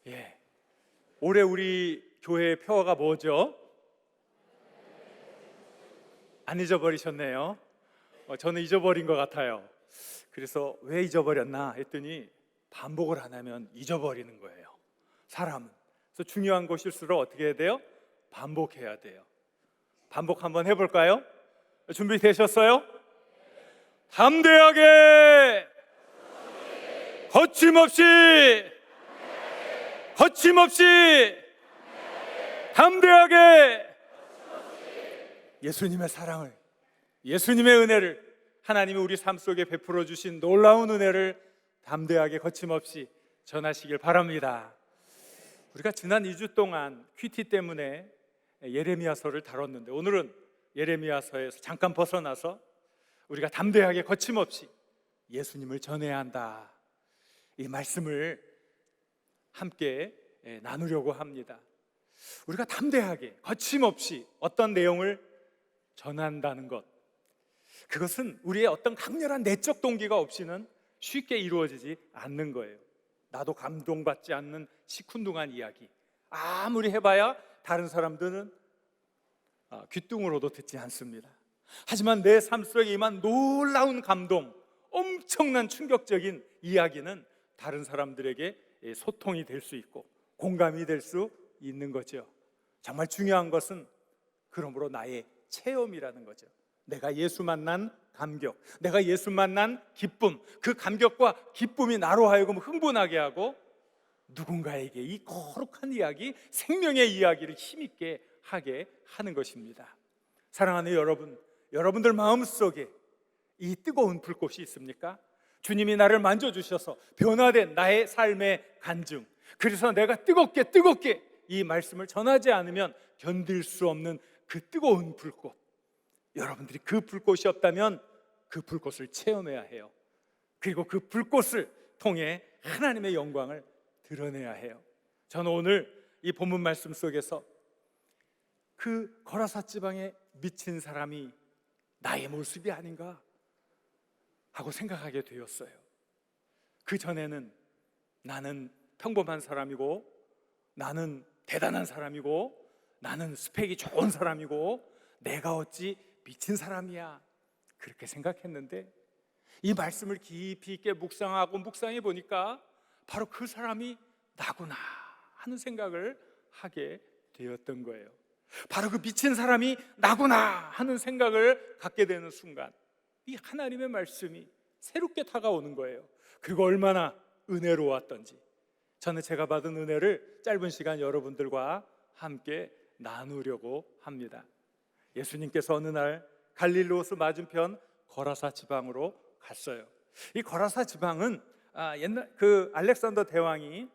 예. 올해 우리 교회의 표어가 뭐죠? 안 잊어버리셨네요. 저는 잊어버린 것 같아요. 그래서 왜 잊어버렸나 했더니 반복을 안 하면 잊어버리는 거예요, 사람은. 그래서 중요한 것일수록 어떻게 해야 돼요? 반복해야 돼요. 반복 한번 해볼까요? 준비되셨어요? 담대하게, 거침없이, 거침없이, 담대하게. 예수님의 사랑을, 예수님의 은혜를, 하나님이 우리 삶 속에 베풀어 주신 놀라운 은혜를 담대하게 거침없이 전하시길 바랍니다. 우리가 지난 2주 동안 퀴티 때문에 예레미야서를 다뤘는데, 오늘은 예레미야서에서 잠깐 벗어나서 우리가 담대하게 거침없이 예수님을 전해야 한다, 이 말씀을 함께 나누려고 합니다. 우리가 담대하게 거침없이 어떤 내용을 전한다는 것, 그것은 우리의 어떤 강렬한 내적 동기가 없이는 쉽게 이루어지지 않는 거예요. 나도 감동받지 않는 시큰둥한 이야기, 아무리 해봐야 다른 사람들은 귓등으로도 듣지 않습니다. 하지만 내 삶 속에 임한 놀라운 감동, 엄청난 충격적인 이야기는 다른 사람들에게 소통이 될 수 있고 공감이 될 수 있는 거죠. 정말 중요한 것은 그러므로 나의 체험이라는 거죠. 내가 예수 만난 감격, 내가 예수 만난 기쁨, 그 감격과 기쁨이 나로 하여금 흥분하게 하고 누군가에게 이 거룩한 이야기, 생명의 이야기를 힘있게 하게 하는 것입니다. 사랑하는 여러분, 여러분들 마음속에 이 뜨거운 불꽃이 있습니까? 주님이 나를 만져주셔서 변화된 나의 삶의 간증, 그래서 내가 뜨겁게 이 말씀을 전하지 않으면 견딜 수 없는 그 뜨거운 불꽃, 여러분들이 그 불꽃이 없다면 그 불꽃을 체험해야 해요. 그리고 그 불꽃을 통해 하나님의 영광을 드러내야 해요. 저는 오늘 이 본문 말씀 속에서 그 거라사 지방에 미친 사람이 나의 모습이 아닌가 하고 생각하게 되었어요. 그 전에는 나는 평범한 사람이고, 나는 대단한 사람이고, 나는 스펙이 좋은 사람이고, 내가 어찌 미친 사람이야, 그렇게 생각했는데 이 말씀을 깊이 있게 묵상해 보니까 바로 그 사람이 나구나 하는 생각을 하게 되었던 거예요. 바로 그 미친 사람이 나구나 하는 생각을 갖게 되는 순간 이 하나님의 말씀이 새롭게 다가오는 거예요. 그리고 얼마나 은혜로웠던지, 저는 제가 받은 은혜를 짧은 시간 여러분들과 함께 나누려고 합니다. 예수님께서 어느 날 갈릴리호수 맞은편 거라사 지방으로 갔어요. 이 거라사 지방은 옛날 그 알렉산더 대왕이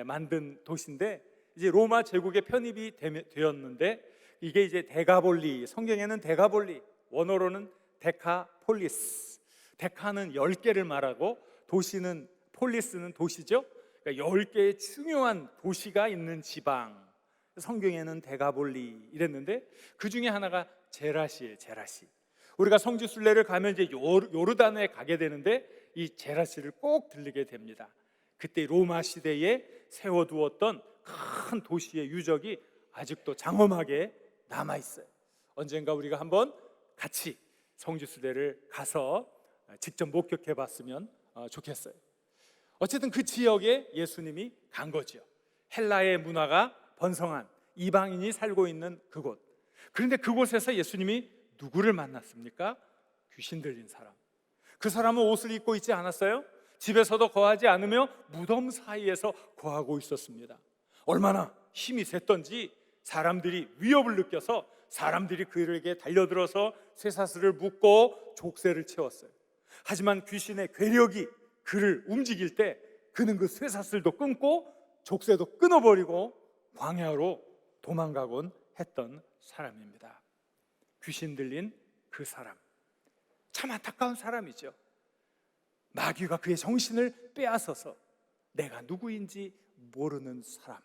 만든 도시인데, 이제 로마 제국의 편입이 되었는데, 이게 이제 데가볼리, 성경에는 데가볼리, 원어로는 데카폴리스, 데카는 10개를 말하고 도시는, 폴리스는 도시죠. 그러니까 10개의 중요한 도시가 있는 지방, 성경에는 데가볼리 이랬는데 그 중에 하나가 제라시예요. 제라시. 우리가 성지 순례를 가면 이제 요르단에 가게 되는데 이 제라시를 꼭 들리게 됩니다. 그때 로마 시대에 세워두었던 큰 도시의 유적이 아직도 장엄하게 남아 있어요. 언젠가 우리가 한번 같이 성지 순례를 가서 직접 목격해 봤으면 좋겠어요. 어쨌든 그 지역에 예수님이 간 거죠. 헬라의 문화가 번성한 이방인이 살고 있는 그곳. 그런데 그곳에서 예수님이 누구를 만났습니까? 귀신 들린 사람. 그 사람은 옷을 입고 있지 않았어요. 집에서도 거하지 않으며 무덤 사이에서 거하고 있었습니다. 얼마나 힘이 셌던지 사람들이 위협을 느껴서 사람들이 그에게 달려들어서 쇠사슬을 묶고 족쇄를 채웠어요. 하지만 귀신의 괴력이 그를 움직일 때 그는 그 쇠사슬도 끊고 족쇄도 끊어버리고 광야로 도망가곤 했던 사람입니다. 귀신 들린 그 사람, 참 안타까운 사람이죠. 마귀가 그의 정신을 빼앗아서 내가 누구인지 모르는 사람,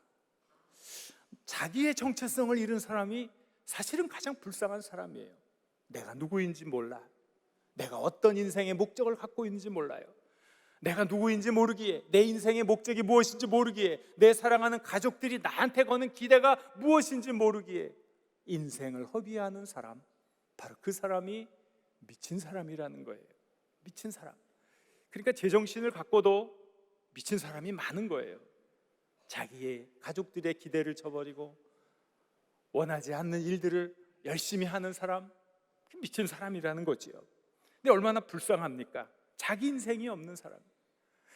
자기의 정체성을 잃은 사람이 사실은 가장 불쌍한 사람이에요. 내가 누구인지 몰라, 내가 어떤 인생의 목적을 갖고 있는지 몰라요. 내가 누구인지 모르기에, 내 인생의 목적이 무엇인지 모르기에, 내 사랑하는 가족들이 나한테 거는 기대가 무엇인지 모르기에 인생을 허비하는 사람, 바로 그 사람이 미친 사람이라는 거예요. 미친 사람. 그러니까 제정신을 갖고도 미친 사람이 많은 거예요. 자기의 가족들의 기대를 저버리고 원하지 않는 일들을 열심히 하는 사람, 미친 사람이라는 거지요. 근데 얼마나 불쌍합니까? 자기 인생이 없는 사람.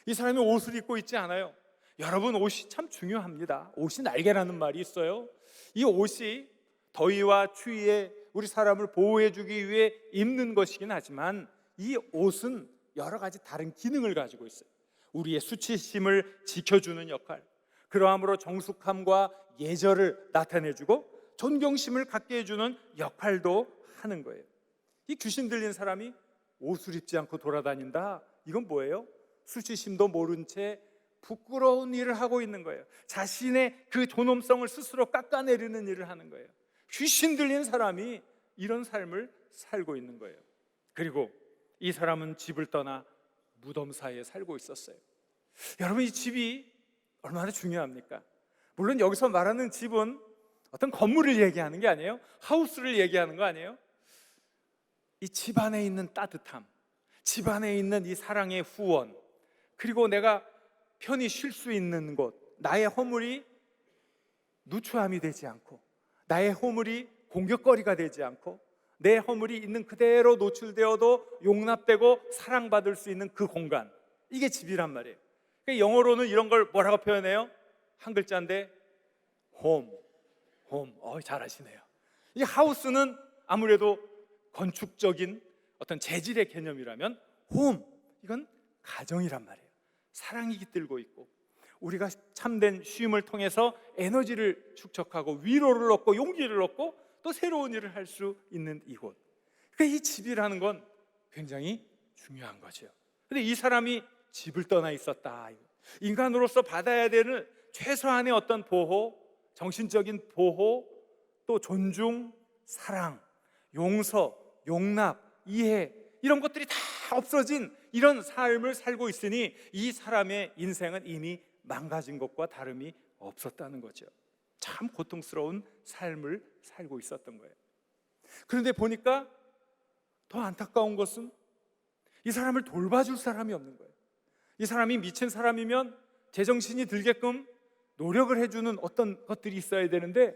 이 사람이 옷을 입고 있지 않아요. 여러분, 옷이 참 중요합니다. 옷이 날개라는 말이 있어요. 이 옷이 더위와 추위에 우리 사람을 보호해 주기 위해 입는 것이긴 하지만 이 옷은 여러 가지 다른 기능을 가지고 있어요. 우리의 수치심을 지켜주는 역할, 그러함으로 정숙함과 예절을 나타내주고 존경심을 갖게 해주는 역할도 하는 거예요. 이 귀신 들린 사람이 옷을 입지 않고 돌아다닌다? 이건 뭐예요? 수치심도 모른 채 부끄러운 일을 하고 있는 거예요. 자신의 그 존엄성을 스스로 깎아내리는 일을 하는 거예요. 귀신 들린 사람이 이런 삶을 살고 있는 거예요. 그리고 이 사람은 집을 떠나 무덤 사이에 살고 있었어요. 여러분, 이 집이 얼마나 중요합니까? 물론 여기서 말하는 집은 어떤 건물을 얘기하는 게 아니에요. 하우스를 얘기하는 거 아니에요. 이 집 안에 있는 따뜻함, 집 안에 있는 이 사랑의 후원, 그리고 내가 편히 쉴 수 있는 곳, 나의 허물이 누추함이 되지 않고, 나의 허물이 공격거리가 되지 않고, 내 허물이 있는 그대로 노출되어도 용납되고 사랑받을 수 있는 그 공간, 이게 집이란 말이에요. 그러니까 영어로는 이런 걸 뭐라고 표현해요? 한 글자인데 홈. 잘하시네요. 이 하우스는 아무래도 건축적인 어떤 재질의 개념이라면 홈, 이건 가정이란 말이에요. 사랑이 깃들고 있고 우리가 참된 쉼을 통해서 에너지를 축적하고 위로를 얻고 용기를 얻고 또 새로운 일을 할 수 있는 이곳, 그러니까 이 집이라는 건 굉장히 중요한 거죠. 근데 이 사람이 집을 떠나 있었다. 인간으로서 받아야 되는 최소한의 어떤 보호, 정신적인 보호, 또 존중, 사랑, 용서, 용납, 이해, 이런 것들이 다 없어진 이런 삶을 살고 있으니 이 사람의 인생은 이미 망가진 것과 다름이 없었다는 거죠. 참 고통스러운 삶을 살고 있었던 거예요. 그런데 보니까 더 안타까운 것은 이 사람을 돌봐줄 사람이 없는 거예요. 이 사람이 미친 사람이면 제정신이 들게끔 노력을 해주는 어떤 것들이 있어야 되는데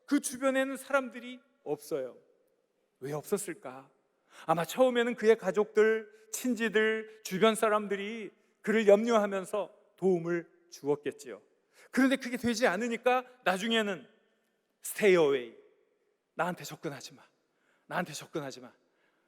그 주변에는 사람들이 없어요. 왜 없었을까? 아마 처음에는 그의 가족들, 친지들, 주변 사람들이 그를 염려하면서 도움을 주었겠지요. 그런데 그게 되지 않으니까 나중에는 stay away, 나한테 접근하지 마, 나한테 접근하지 마,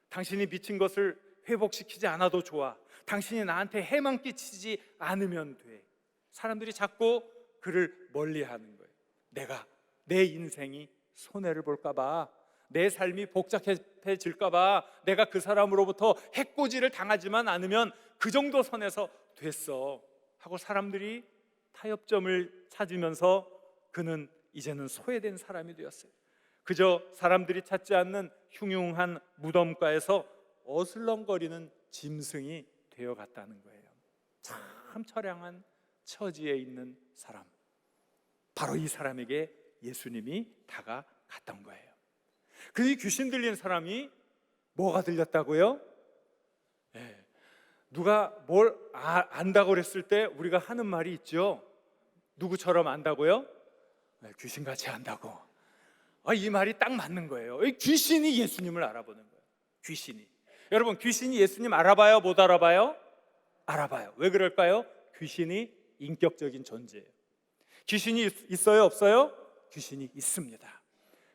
당신이 미친 것을 회복시키지 않아도 좋아, 당신이 나한테 해만 끼치지 않으면 돼. 사람들이 자꾸 그를 멀리하는 거예요. 내 인생이 손해를 볼까 봐, 내 삶이 복잡해질까 봐, 내가 그 사람으로부터 해코지를 당하지만 않으면 그 정도 선에서 됐어 하고 사람들이 타협점을 찾으면서 그는 이제는 소외된 사람이 되었어요. 그저 사람들이 찾지 않는 흉흉한 무덤가에서 어슬렁거리는 짐승이 되어갔다는 거예요. 참 처량한 처지에 있는 사람, 바로 이 사람에게 예수님이 다가갔던 거예요. 그 귀신 들린 사람이 뭐가 들렸다고요? 누가 뭘 안다고 그랬을 때 우리가 하는 말이 있죠. 누구처럼 안다고요? 귀신같이 안다고. 이 말이 딱 맞는 거예요. 귀신이 예수님을 알아보는 거예요. 귀신이. 여러분, 귀신이 예수님 알아봐요? 못 알아봐요? 알아봐요. 왜 그럴까요? 귀신이 인격적인 존재예요. 귀신이 있어요? 없어요? 귀신이 있습니다.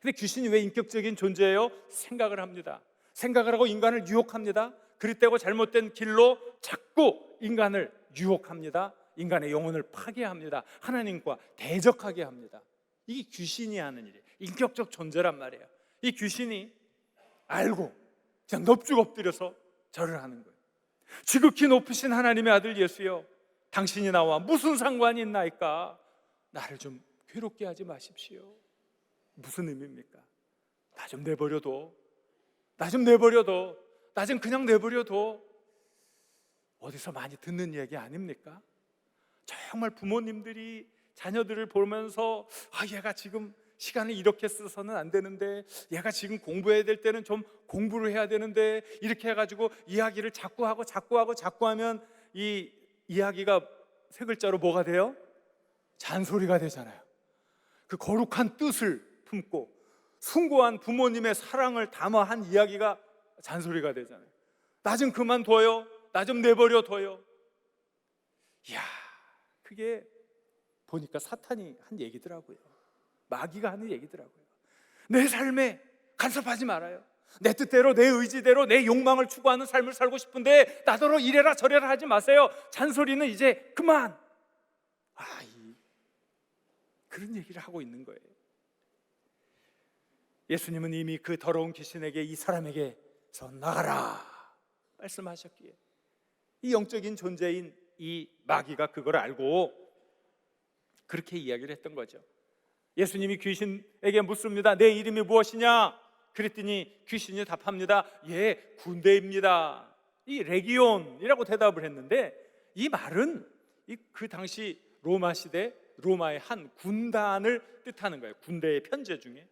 근데 귀신이 왜 인격적인 존재예요? 생각을 합니다. 생각을 하고 인간을 유혹합니다. 그릇되고 잘못된 길로 자꾸 인간을 유혹합니다. 인간의 영혼을 파괴합니다. 하나님과 대적하게 합니다. 이게 귀신이 하는 일이에요. 인격적 존재란 말이에요. 이 귀신이 알고 그냥 넙죽 엎드려서 절을 하는 거예요. 지극히 높으신 하나님의 아들 예수여, 당신이 나와 무슨 상관이 있나이까? 나를 좀 괴롭게 하지 마십시오. 무슨 의미입니까? 나 좀 내버려둬. 나 좀 그냥 내버려둬. 어디서 많이 듣는 얘기 아닙니까? 정말 부모님들이 자녀들을 보면서 얘가 지금 시간을 이렇게 써서는 안 되는데, 얘가 지금 공부해야 될 때는 좀 공부를 해야 되는데, 이렇게 해가지고 이야기를 자꾸 하면 이 이야기가 세 글자로 뭐가 돼요? 잔소리가 되잖아요. 그 거룩한 뜻을 품고 숭고한 부모님의 사랑을 담아 한 이야기가 잔소리가 되잖아요. 나 좀 그만둬요, 나 좀 내버려 둬요. 이야, 그게 보니까 사탄이 한 얘기더라고요. 마귀가 하는 얘기더라고요. 내 삶에 간섭하지 말아요. 내 뜻대로, 내 의지대로, 내 욕망을 추구하는 삶을 살고 싶은데 나더러 이래라 저래라 하지 마세요. 잔소리는 이제 그만. 그런 얘기를 하고 있는 거예요. 예수님은 이미 그 더러운 귀신에게, 이 사람에게서 나가라 말씀하셨기에 이 영적인 존재인 이 마귀가 그걸 알고 그렇게 이야기를 했던 거죠. 예수님이 귀신에게 묻습니다. 내 이름이 무엇이냐? 그랬더니 귀신이 답합니다. 예, 군대입니다. 이 레기온이라고 대답을 했는데, 이 말은 그 당시 로마 시대 로마의 한 군단을 뜻하는 거예요. 군대의 편제 중에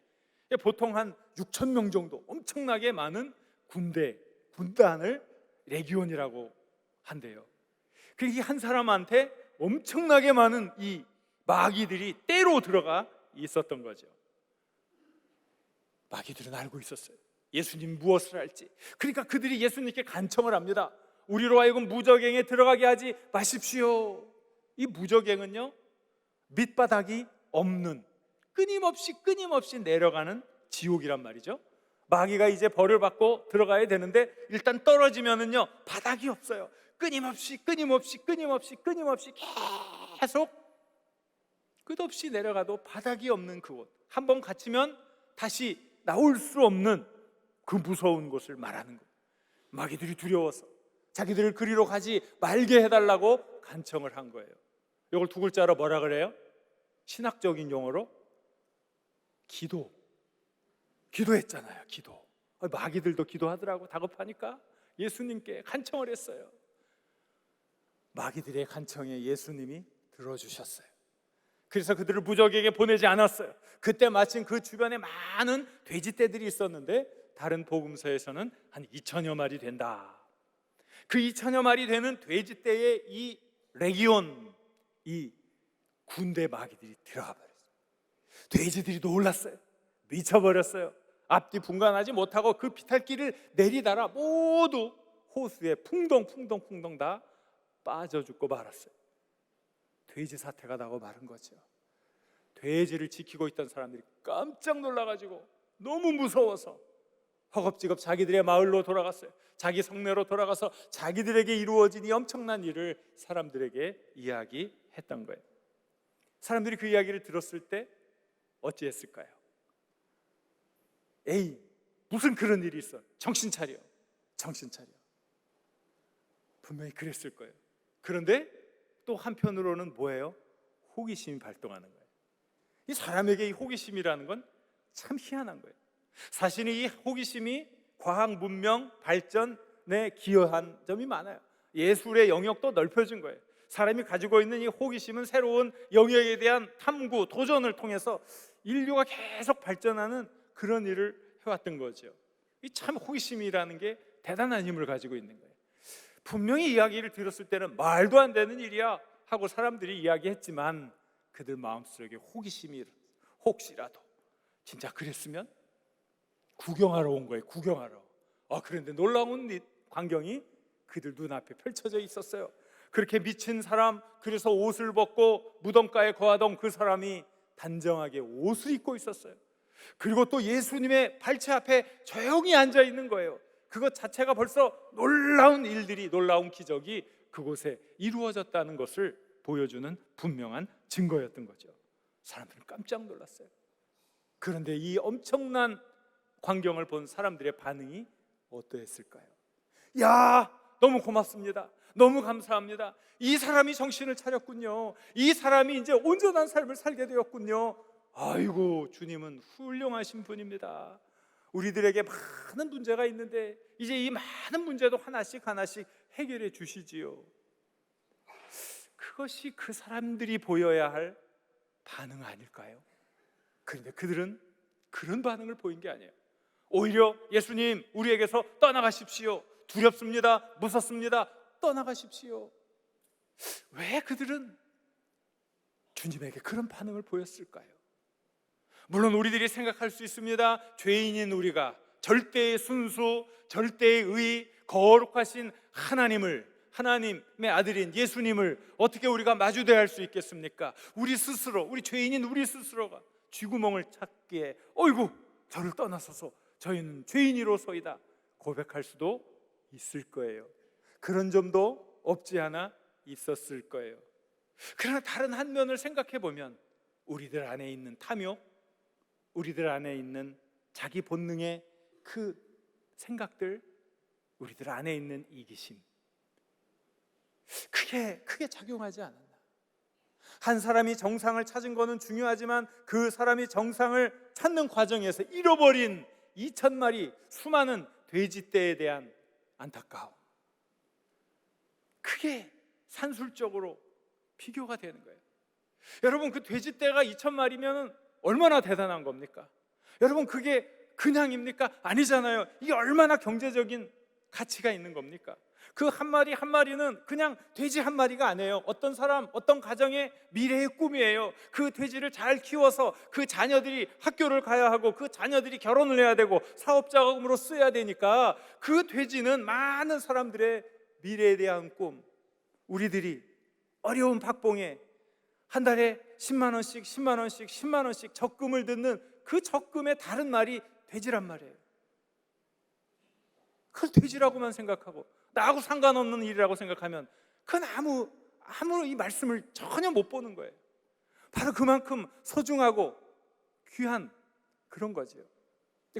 보통 한 6천 명 정도 엄청나게 많은 군단을 레기온이라고 한대요. 그러니까 한 사람한테 엄청나게 많은 이 마귀들이 때로 들어가 있었던 거죠. 마귀들은 알고 있었어요. 예수님 무엇을 할지. 그러니까 그들이 예수님께 간청을 합니다. 우리로 하여금 무저갱에 들어가게 하지 마십시오. 이 무저갱은요, 밑바닥이 없는, 끊임없이 내려가는 지옥이란 말이죠. 마귀가 이제 벌을 받고 들어가야 되는데 일단 떨어지면은요 바닥이 없어요. 끊임없이 계속 끝없이 내려가도 바닥이 없는 그곳, 한번 갇히면 다시 나올 수 없는 그 무서운 곳을 말하는 거예요. 마귀들이 두려워서 자기들을 그리로 가지 말게 해달라고 간청을 한 거예요. 이걸 두 글자로 뭐라 그래요? 신학적인 용어로 기도했잖아요. 기도. 마귀들도 기도하더라고. 다급하니까 예수님께 간청을 했어요. 마귀들의 간청에 예수님이 들어주셨어요. 그래서 그들을 무적에게 보내지 않았어요. 그때 마침 그 주변에 많은 돼지떼들이 있었는데 다른 복음서에서는 한 2천여 마리 된다. 그 2천여 마리 되는 돼지떼의 이 레기온, 이 군대 마귀들이 들어가 버렸어요. 돼지들이 놀랐어요. 미쳐버렸어요. 앞뒤 분간하지 못하고 그 비탈길을 내리다라 모두 호수에 풍덩 다 빠져 죽고 말았어요. 돼지 사태가 나고 마른 거죠. 돼지를 지키고 있던 사람들이 깜짝 놀라가지고 너무 무서워서 허겁지겁 자기들의 마을로 돌아갔어요. 자기 성내로 돌아가서 자기들에게 이루어진 이 엄청난 일을 사람들에게 이야기했던 거예요. 사람들이 그 이야기를 들었을 때 어찌했을까요? 에이, 무슨 그런 일이 있어. 정신 차려. 분명히 그랬을 거예요. 그런데 또 한편으로는 뭐예요? 호기심이 발동하는 거예요. 이 사람에게 이 호기심이라는 건 참 희한한 거예요. 사실 이 호기심이 과학 문명 발전에 기여한 점이 많아요. 예술의 영역도 넓혀진 거예요. 사람이 가지고 있는 이 호기심은 새로운 영역에 대한 탐구, 도전을 통해서 인류가 계속 발전하는 그런 일을 해왔던 거죠. 이 참 호기심이라는 게 대단한 힘을 가지고 있는 거예요. 분명히 이야기를 들었을 때는 말도 안 되는 일이야 하고 사람들이 이야기했지만 그들 마음속에 호기심이, 혹시라도 진짜 그랬으면 구경하러 온 거예요. 구경하러. 그런데 놀라운 광경이 그들 눈앞에 펼쳐져 있었어요. 그렇게 미친 사람, 그래서 옷을 벗고 무덤가에 거하던 그 사람이 단정하게 옷을 입고 있었어요. 그리고 또 예수님의 발치 앞에 조용히 앉아 있는 거예요. 그것 자체가 벌써 놀라운 일들이, 놀라운 기적이 그곳에 이루어졌다는 것을 보여주는 분명한 증거였던 거죠. 사람들은 깜짝 놀랐어요. 그런데 이 엄청난 광경을 본 사람들의 반응이 어떠했을까요? 야, 너무 고맙습니다. 너무 감사합니다. 이 사람이 정신을 차렸군요. 이 사람이 이제 온전한 삶을 살게 되었군요. 아이고, 주님은 훌륭하신 분입니다. 우리들에게 많은 문제가 있는데 이제 이 많은 문제도 하나씩 해결해 주시지요. 그것이 그 사람들이 보여야 할 반응 아닐까요? 그런데 그들은 그런 반응을 보인 게 아니에요. 오히려 예수님, 우리에게서 떠나가십시오. 두렵습니다. 무섭습니다. 떠나가십시오. 왜 그들은 주님에게 그런 반응을 보였을까요? 물론 우리들이 생각할 수 있습니다. 죄인인 우리가 절대의 순수, 절대의 의, 거룩하신 하나님의 아들인 예수님을 어떻게 우리가 마주대할 수 있겠습니까? 우리 스스로, 우리 죄인인 우리 스스로가 쥐구멍을 찾기에 어이구 저를 떠나서서 저희는 죄인이로소이다 고백할 수도 있을 거예요. 그런 점도 없지 않아 있었을 거예요. 그러나 다른 한 면을 생각해 보면 우리들 안에 있는 탐욕, 우리들 안에 있는 자기 본능의 그 생각들, 우리들 안에 있는 이기심, 크게 작용하지 않았나. 한 사람이 정상을 찾은 것은 중요하지만 그 사람이 정상을 찾는 과정에서 잃어버린 2,000마리 수많은 돼지떼에 대한 안타까움, 크게 산술적으로 비교가 되는 거예요. 여러분, 그 돼지떼가 2,000마리면 얼마나 대단한 겁니까? 여러분, 그게 그냥입니까? 아니잖아요. 이게 얼마나 경제적인 가치가 있는 겁니까? 그 한 마리 한 마리는 그냥 돼지 한 마리가 아니에요. 어떤 사람, 어떤 가정의 미래의 꿈이에요. 그 돼지를 잘 키워서 그 자녀들이 학교를 가야 하고 그 자녀들이 결혼을 해야 되고 사업자금으로 써야 되니까 그 돼지는 많은 사람들의 미래에 대한 꿈, 우리들이 어려운 박봉에 한 달에 10만 원씩 10만 원씩 10만 원씩 적금을 듣는 그 적금의 다른 말이 돼지란 말이에요. 그걸 돼지라고만 생각하고 나하고 상관없는 일이라고 생각하면 그건 아무 이 말씀을 전혀 못 보는 거예요. 바로 그만큼 소중하고 귀한 그런 거죠.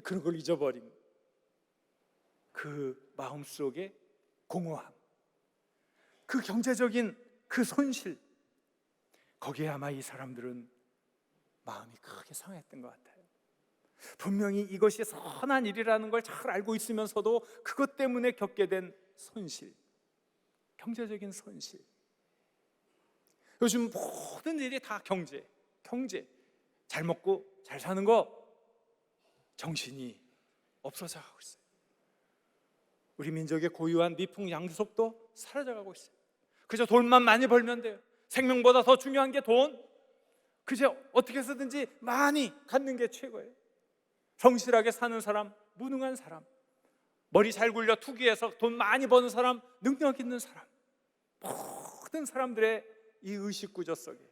그런 걸 잊어버린 그 마음속의 공허함, 그 경제적인 그 손실, 거기에 아마 이 사람들은 마음이 크게 상했던 것 같아요. 분명히 이것이 선한 일이라는 걸 잘 알고 있으면서도 그것 때문에 겪게 된 손실, 경제적인 손실. 요즘 모든 일이 다 경제. 잘 먹고 잘 사는 거, 정신이 없어져 가고 있어요. 우리 민족의 고유한 미풍양속도 사라져가고 있어요. 그저 돈만 많이 벌면 돼요. 생명보다 더 중요한 게 돈. 그저 어떻게 해서든지 많이 갖는 게 최고예요. 성실하게 사는 사람, 무능한 사람, 머리 잘 굴려 투기해서 돈 많이 버는 사람, 능력 있는 사람, 모든 사람들의 이 의식구조 속에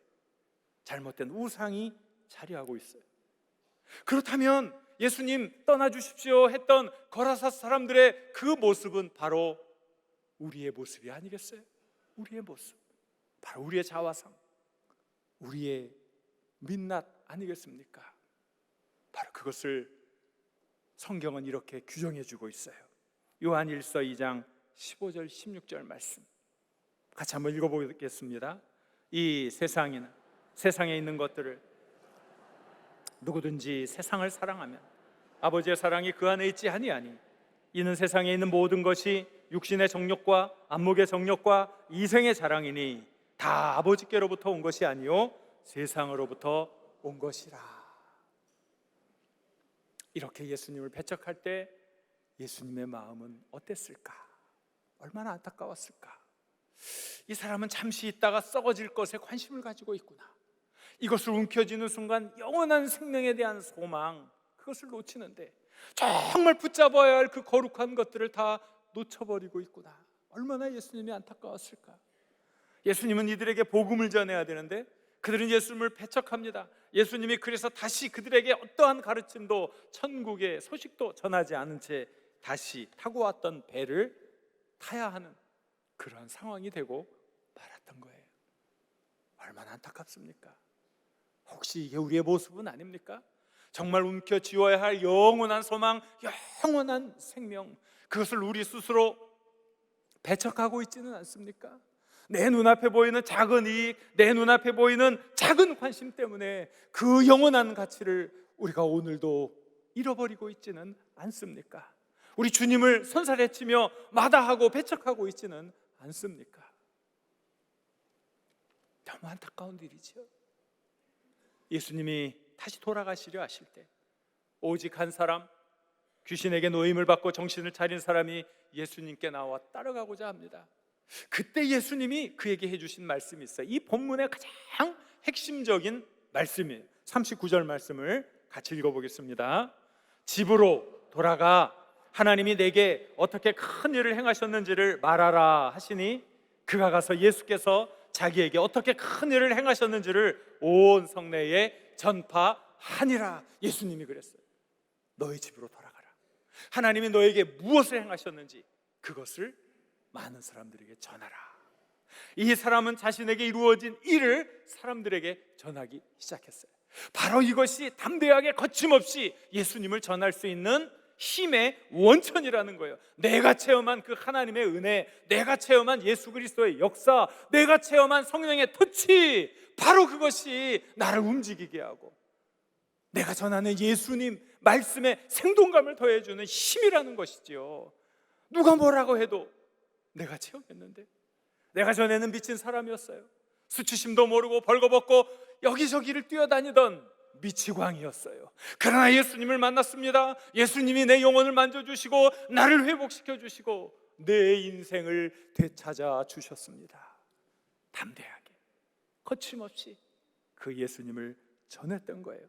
잘못된 우상이 자리하고 있어요. 그렇다면 예수님 떠나주십시오 했던 거라사 사람들의 그 모습은 바로 우리의 모습이 아니겠어요? 우리의 모습, 바로 우리의 자화상, 우리의 민낯 아니겠습니까? 바로 그것을 성경은 이렇게 규정해 주고 있어요. 요한일서 2장 15절 16절 말씀 같이 한번 읽어보겠습니다. 이 세상에 있는 것들을 누구든지 세상을 사랑하면 아버지의 사랑이 그 안에 있지 아니하니 이는 세상에 있는 모든 것이 육신의 정욕과 안목의 정욕과 이생의 자랑이니 다 아버지께로부터 온 것이 아니요 세상으로부터 온 것이라. 이렇게 예수님을 배척할 때 예수님의 마음은 어땠을까? 얼마나 안타까웠을까? 이 사람은 잠시 있다가 썩어질 것에 관심을 가지고 있구나. 이것을 움켜쥐는 순간 영원한 생명에 대한 소망, 그것을 놓치는데 정말 붙잡아야 할 그 거룩한 것들을 다 놓쳐버리고 있구나. 얼마나 예수님이 안타까웠을까? 예수님은 이들에게 복음을 전해야 되는데 그들은 예수님을 배척합니다. 예수님이 그래서 다시 그들에게 어떠한 가르침도 천국의 소식도 전하지 않은 채 다시 타고 왔던 배를 타야 하는 그러한 상황이 되고 말았던 거예요. 얼마나 안타깝습니까? 혹시 이게 우리의 모습은 아닙니까? 정말 움켜쥐어야 할 영원한 소망, 영원한 생명, 그것을 우리 스스로 배척하고 있지는 않습니까? 내 눈앞에 보이는 작은 이익, 내 눈앞에 보이는 작은 관심 때문에 그 영원한 가치를 우리가 오늘도 잃어버리고 있지는 않습니까? 우리 주님을 손살해치며 마다하고 배척하고 있지는 않습니까? 너무 안타까운 일이죠. 예수님이 다시 돌아가시려 하실 때 오직 한 사람, 귀신에게 노임을 받고 정신을 차린 사람이 예수님께 나와 따라가고자 합니다. 그때 예수님이 그에게 해주신 말씀이 있어요. 이 본문의 가장 핵심적인 말씀이에요. 39절 말씀을 같이 읽어보겠습니다. 집으로 돌아가 하나님이 내게 어떻게 큰 일을 행하셨는지를 말하라 하시니 그가 가서 예수께서 자기에게 어떻게 큰 일을 행하셨는지를 온 성내에 전파하니라. 예수님이 그랬어요. 너희 집으로 돌아가라. 하나님이 너에게 무엇을 행하셨는지 그것을 많은 사람들에게 전하라. 이 사람은 자신에게 이루어진 일을 사람들에게 전하기 시작했어요. 바로 이것이 담대하게 거침없이 예수님을 전할 수 있는 힘의 원천이라는 거예요. 내가 체험한 그 하나님의 은혜, 내가 체험한 예수 그리스도의 역사, 내가 체험한 성령의 터치, 바로 그것이 나를 움직이게 하고 내가 전하는 예수님 말씀에 생동감을 더해주는 힘이라는 것이지요. 누가 뭐라고 해도 내가 체험했는데, 내가 전에는 미친 사람이었어요. 수치심도 모르고 벌거벗고 여기저기를 뛰어다니던 미치광이었어요. 그러나 예수님을 만났습니다. 예수님이 내 영혼을 만져주시고 나를 회복시켜 주시고 내 인생을 되찾아 주셨습니다. 담대하게 거침없이 그 예수님을 전했던 거예요.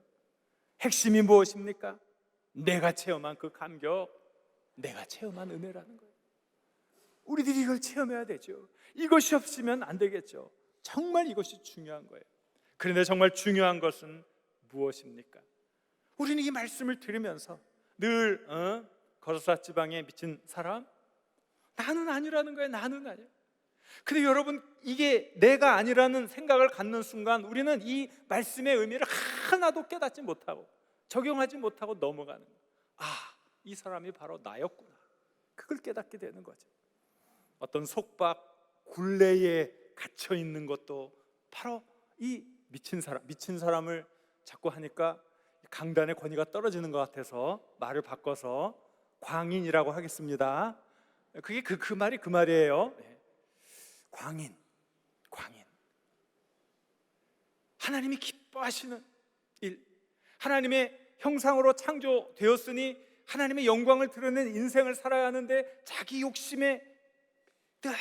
핵심이 무엇입니까? 내가 체험한 그 감격, 내가 체험한 은혜라는 거예요. 우리들이 이걸 체험해야 되죠. 이것이 없으면 안 되겠죠. 정말 이것이 중요한 거예요. 그런데 정말 중요한 것은 무엇입니까? 우리는 이 말씀을 들으면서 늘 거사사 지방에 미친 사람? 나는 아니라는 거예요. 나는 아니야. 근데 여러분, 이게 내가 아니라는 생각을 갖는 순간 우리는 이 말씀의 의미를 하나도 깨닫지 못하고 적용하지 못하고 넘어가는 거예요. 이 사람이 바로 나였구나. 그걸 깨닫게 되는 거죠. 어떤 속박, 굴레에 갇혀 있는 것도 바로 이 미친 사람을 자꾸 하니까 강단의 권위가 떨어지는 것 같아서 말을 바꿔서 광인이라고 하겠습니다. 그게 그 말이 그 말이에요. 광인. 하나님이 기뻐하시는 일, 하나님의 형상으로 창조되었으니 하나님의 영광을 드러낸 인생을 살아야 하는데 자기 욕심에 늘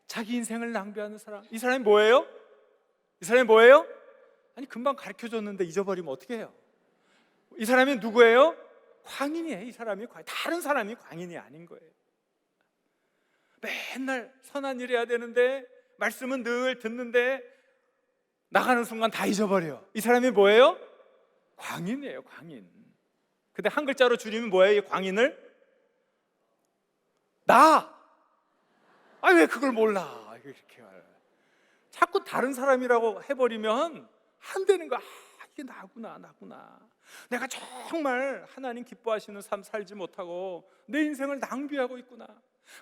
자기 인생을 낭비하는 사람. 이 사람이 뭐예요? 아니 금방 가르쳐줬는데 잊어버리면 어떻게 해요? 이 사람이 누구예요? 광인이에요. 이 사람이 다른 사람이 광인이 아닌 거예요. 맨날 선한 일 해야 되는데 말씀은 늘 듣는데 나가는 순간 다 잊어버려요. 이 사람이 뭐예요? 광인이에요. 광인. 근데 한 글자로 줄이면 뭐예요? 이 광인을? 나! 왜 그걸 몰라? 이렇게 말해요. 자꾸 다른 사람이라고 해버리면 안 되는 거야. 이게 나구나. 내가 정말 하나님 기뻐하시는 삶 살지 못하고 내 인생을 낭비하고 있구나.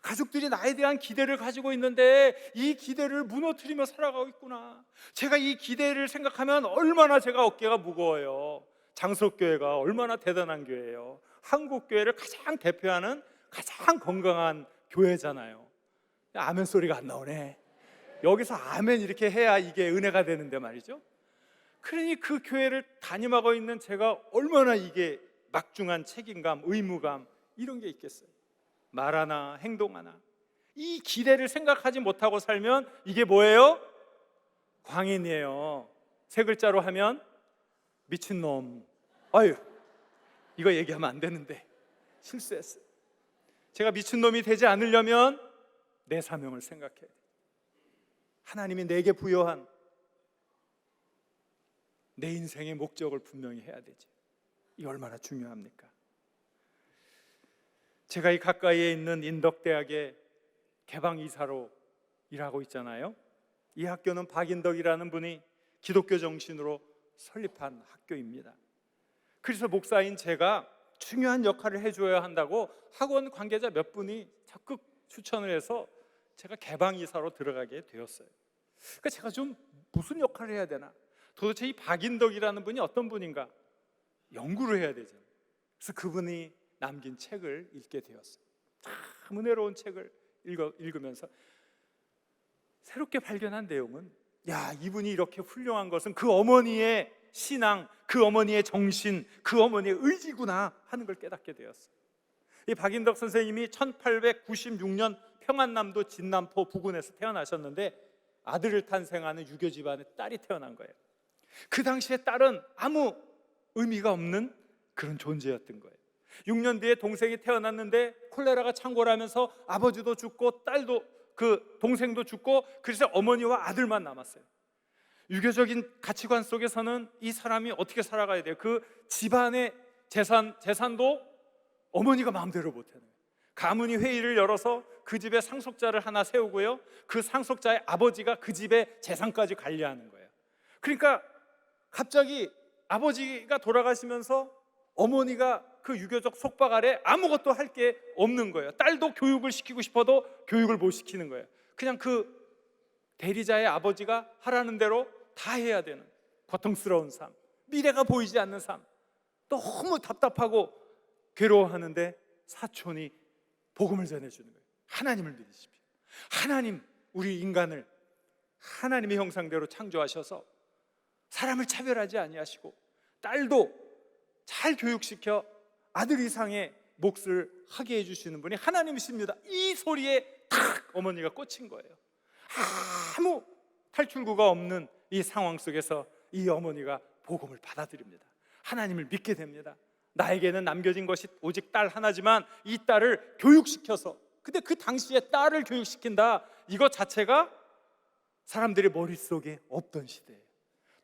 가족들이 나에 대한 기대를 가지고 있는데 이 기대를 무너뜨리며 살아가고 있구나. 제가 이 기대를 생각하면 얼마나 제가 어깨가 무거워요. 장석교회가 얼마나 대단한 교회예요. 한국교회를 가장 대표하는 가장 건강한 교회잖아요. 아멘 소리가 안 나오네. 여기서 아멘 이렇게 해야 이게 은혜가 되는데 말이죠. 그러니 그 교회를 담임하고 있는 제가 얼마나 이게 막중한 책임감, 의무감 이런 게 있겠어요. 말하나 행동하나 이 기대를 생각하지 못하고 살면 이게 뭐예요? 광인이에요. 세 글자로 하면 미친놈. 이거 얘기하면 안 되는데 실수했어요. 제가 미친놈이 되지 않으려면 내 사명을 생각해야 돼요. 하나님이 내게 부여한 내 인생의 목적을 분명히 해야 되지. 이 얼마나 중요합니까? 제가 이 가까이에 있는 인덕대학의 개방이사로 일하고 있잖아요. 이 학교는 박인덕이라는 분이 기독교 정신으로 설립한 학교입니다. 그래서 목사인 제가 중요한 역할을 해줘야 한다고 학원 관계자 몇 분이 적극 추천을 해서 제가 개방이사로 들어가게 되었어요. 그러니까 제가 좀 무슨 역할을 해야 되나? 도대체 이 박인덕이라는 분이 어떤 분인가? 연구를 해야 되잖아요. 그래서 그분이 남긴 책을 읽게 되었어요. 참 은혜로운 책을 읽으면서 새롭게 발견한 내용은, 야, 이분이 이렇게 훌륭한 것은 그 어머니의 신앙, 그 어머니의 정신, 그 어머니의 의지구나 하는 걸 깨닫게 되었어요. 이 박인덕 선생님이 1896년 평안남도 진남포 부근에서 태어나셨는데 아들을 탄생하는 유교 집안에 딸이 태어난 거예요. 그 당시에 딸은 아무 의미가 없는 그런 존재였던 거예요. 6년 뒤에 동생이 태어났는데 콜레라가 창궐하면서 아버지도 죽고 딸도, 그 동생도 죽고, 그래서 어머니와 아들만 남았어요. 유교적인 가치관 속에서는 이 사람이 어떻게 살아가야 돼요? 그 집안의 재산도 어머니가 마음대로 못하는 거예요. 가문이 회의를 열어서 그 집에 상속자를 하나 세우고요, 그 상속자의 아버지가 그 집의 재산까지 관리하는 거예요. 그러니까 갑자기 아버지가 돌아가시면서 어머니가 그 유교적 속박 아래 아무것도 할 게 없는 거예요. 딸도 교육을 시키고 싶어도 교육을 못 시키는 거예요. 그냥 그 대리자의 아버지가 하라는 대로 다 해야 되는 고통스러운 삶, 미래가 보이지 않는 삶, 너무 답답하고 괴로워하는데 사촌이 복음을 전해주는 거예요. 하나님을 믿으십시오. 하나님, 우리 인간을 하나님의 형상대로 창조하셔서 사람을 차별하지 아니하시고 딸도 잘 교육시켜 아들 이상의 몫을 하게 해주시는 분이 하나님이십니다. 이 소리에 탁 어머니가 꽂힌 거예요. 아무 탈출구가 없는 이 상황 속에서 이 어머니가 복음을 받아들입니다. 하나님을 믿게 됩니다. 나에게는 남겨진 것이 오직 딸 하나지만 이 딸을 교육시켜서, 근데 그 당시에 딸을 교육시킨다, 이것 자체가 사람들의 머릿속에 없던 시대예요.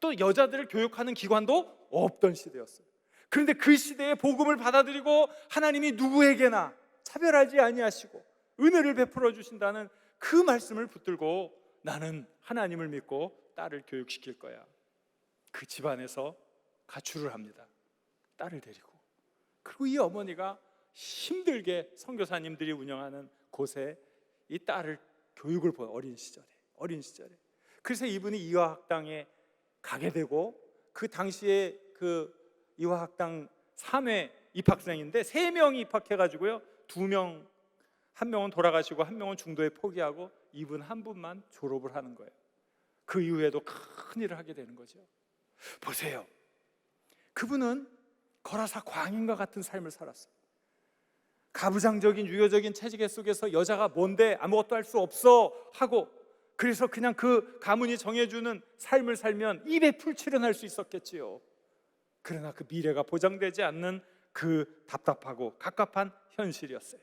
또 여자들을 교육하는 기관도 없던 시대였어요. 그런데 그 시대에 복음을 받아들이고 하나님이 누구에게나 차별하지 아니하시고 은혜를 베풀어 주신다는 그 말씀을 붙들고 나는 하나님을 믿고 딸을 교육시킬 거야. 그 집안에서 가출을 합니다. 딸을 데리고. 그리고 이 어머니가 힘들게 선교사님들이 운영하는 곳에 이 딸을 교육을 보여. 어린 시절에. 그래서 이분이 이화학당에 가게 되고, 그 당시에 그 이화학당 3회 입학생인데 3명이 입학해가지고요, 2명, 한 명은 돌아가시고 한 명은 중도에 포기하고 이분 한 분만 졸업을 하는 거예요. 그 이후에도 큰 일을 하게 되는 거죠. 보세요, 그분은 거라사 광인과 같은 삶을 살았어요. 가부장적인 유교적인 체제 속에서 여자가 뭔데 아무것도 할 수 없어 하고, 그래서 그냥 그 가문이 정해주는 삶을 살면 입에 풀칠은 할 수 있었겠지요. 그러나 그 미래가 보장되지 않는 그 답답하고 갑갑한 현실이었어요.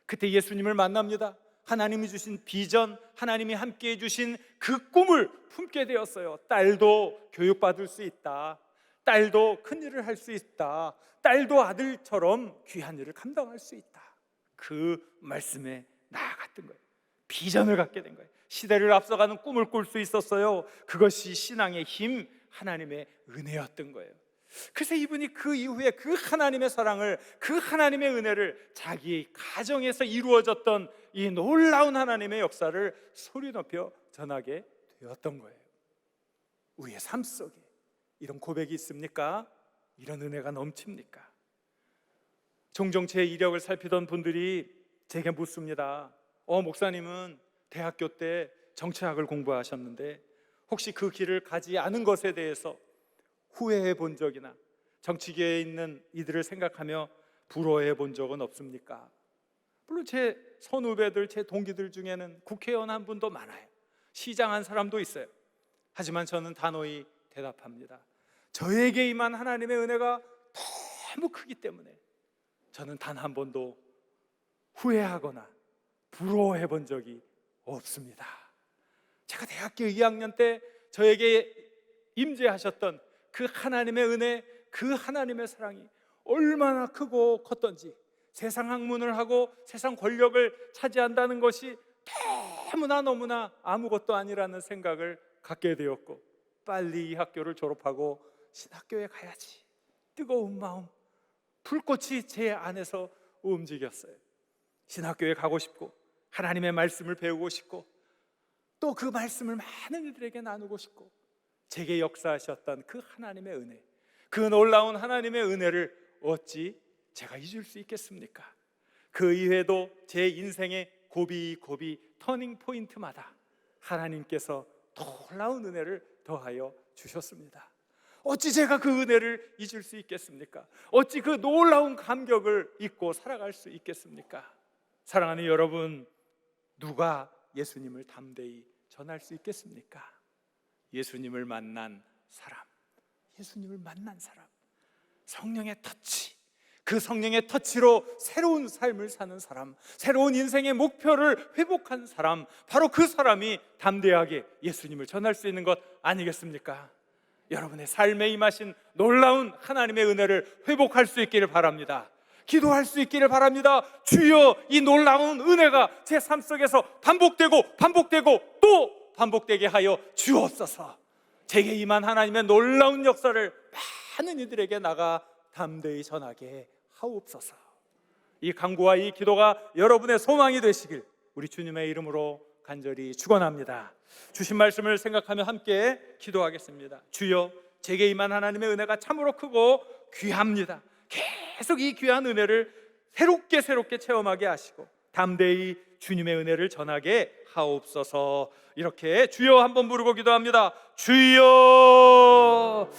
그때 예수님을 만납니다. 하나님이 주신 비전, 하나님이 함께해 주신 그 꿈을 품게 되었어요. 딸도 교육받을 수 있다, 딸도 큰 일을 할 수 있다, 딸도 아들처럼 귀한 일을 감당할 수 있다. 그 말씀에 나아갔던 거예요. 비전을 갖게 된 거예요. 시대를 앞서가는 꿈을 꿀 수 있었어요. 그것이 신앙의 힘, 하나님의 은혜였던 거예요. 그래서 이분이 그 이후에 그 하나님의 사랑을, 그 하나님의 은혜를 자기 가정에서 이루어졌던 이 놀라운 하나님의 역사를 소리 높여 전하게 되었던 거예요. 우리의 삶 속에 이런 고백이 있습니까? 이런 은혜가 넘칩니까? 종종 제 이력을 살피던 분들이 제게 묻습니다. 목사님은 대학교 때 정치학을 공부하셨는데 혹시 그 길을 가지 않은 것에 대해서 후회해 본 적이나 정치계에 있는 이들을 생각하며 부러워해 본 적은 없습니까? 물론 제 선후배들, 제 동기들 중에는 국회의원 한 분도 많아요. 시장 한 사람도 있어요. 하지만 저는 단호히 대답합니다. 저에게 임한 하나님의 은혜가 너무 크기 때문에 저는 단 한 번도 후회하거나 부러워해 본 적이 없습니다. 제가 대학교 2학년 때 저에게 임재하셨던 그 하나님의 은혜, 그 하나님의 사랑이 얼마나 크고 컸던지, 세상 학문을 하고 세상 권력을 차지한다는 것이 너무나 아무것도 아니라는 생각을 갖게 되었고, 빨리 이 학교를 졸업하고 신학교에 가야지, 뜨거운 마음, 불꽃이 제 안에서 움직였어요. 신학교에 가고 싶고 하나님의 말씀을 배우고 싶고 또 그 말씀을 많은 이들에게 나누고 싶고, 제게 역사하셨던 그 하나님의 은혜, 그 놀라운 하나님의 은혜를 어찌 제가 잊을 수 있겠습니까? 그 이외에도 제 인생의 고비 터닝 포인트마다 하나님께서 놀라운 은혜를 더하여 주셨습니다. 어찌 제가 그 은혜를 잊을 수 있겠습니까? 어찌 그 놀라운 감격을 잊고 살아갈 수 있겠습니까? 사랑하는 여러분, 누가 예수님을 담대히 전할 수 있겠습니까? 예수님을 만난 사람, 예수님을 만난 사람, 성령의 터치, 그 성령의 터치로 새로운 삶을 사는 사람, 새로운 인생의 목표를 회복한 사람, 바로 그 사람이 담대하게 예수님을 전할 수 있는 것 아니겠습니까? 여러분의 삶에 임하신 놀라운 하나님의 은혜를 회복할 수 있기를 바랍니다. 기도할 수 있기를 바랍니다. 주여, 이 놀라운 은혜가 제 삶 속에서 반복되고 또 반복되게 하여 주옵소서. 제게 임한 하나님의 놀라운 역사를 많은 이들에게 나가 담대히 전하게 하옵소서. 이 간구와 이 기도가 여러분의 소망이 되시길 우리 주님의 이름으로 간절히 축원합니다. 주신 말씀을 생각하며 함께 기도하겠습니다. 주여, 제게 임한 하나님의 은혜가 참으로 크고 귀합니다. 계속 이 귀한 은혜를 새롭게 체험하게 하시고 담대히 주님의 은혜를 전하게 하옵소서. 이렇게 주여 한번 부르고 기도합니다. 주여.